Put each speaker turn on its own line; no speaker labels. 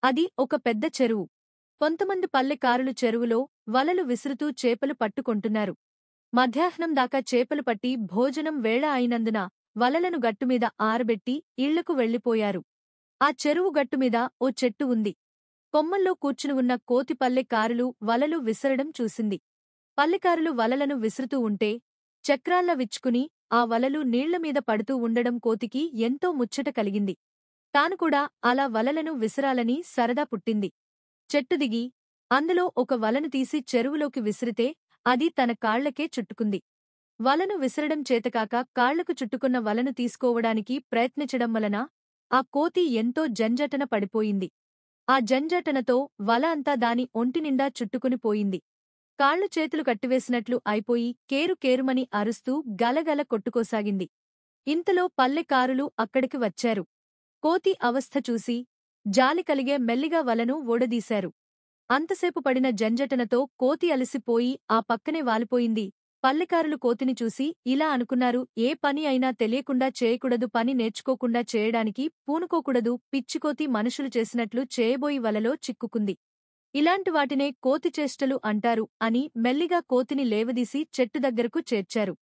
అది ఒక పెద్ద చెరువు. కొంతమంది పల్లెకారులు చెరువులో వలలు విసురుతూ చేపలు పట్టుకొంటున్నారు. మధ్యాహ్నం దాకా చేపలు పట్టి భోజనం వేళ అయినందున వలలను గట్టుమీద ఆరబెట్టి ఇళ్లకు వెళ్ళిపోయారు. ఆ చెరువు గట్టుమీద ఓ చెట్టు ఉంది. కొమ్మల్లో కూర్చుని ఉన్న కోతి పల్లెకారులు వలలు విసరడం చూసింది. పల్లెకారులు వలలను విసురుతూ ఉంటే చక్రాల్లా విచ్చుకుని ఆ వలలు నీళ్లమీద పడుతూ ఉండడం కోతికి ఎంతో ముచ్చట కలిగింది. తాను కూడా అలా వలలను విసరాలని సరదా పుట్టింది. చెట్టు దిగి అందులో ఒక వలను తీసి చెరువులోకి విసిరితే అది తన కాళ్లకే చుట్టుకుంది. వలను విసరడం చేతకాక కాళ్లకు చుట్టుకున్న వలను తీసుకోవడానికి ప్రయత్నించడం వలన ఆ కోతి ఎంతో జంజటన పడిపోయింది. ఆ జంజటనతో వల అంతా దాని ఒంటినిండా చుట్టుకుని పోయింది. కాళ్లు చేతులు కట్టివేసినట్లు అయిపోయి కేరుకేరుమని అరుస్తూ గలగల కొట్టుకోసాగింది. ఇంతలో పల్లెకారులు అక్కడికి వచ్చారు. కోతి అవస్థ చూసి జాలి కలిగే మెల్లిగా వలను ఊడదీశారు. అంతసేపు పడిన జంజటనతో కోతి అలసిపోయి ఆ పక్కనే వాలిపోయింది. పల్లెకారులు కోతిని చూసి ఇలా అనుకున్నారు: ఏ పని అయినా తెలియకుండా చేయకూడదు, పని నేర్చుకోకుండా చేయడానికి పూనుకోకూడదు, పిచ్చికోతి మనుషులు చేసినట్లు చేయబోయి వలలో చిక్కుకుంది. ఇలాంటి వాటినే కోతి చేష్టలు అంటారు అని మెల్లిగా కోతిని లేవదీసి చెట్టు దగ్గరకు చేర్చారు.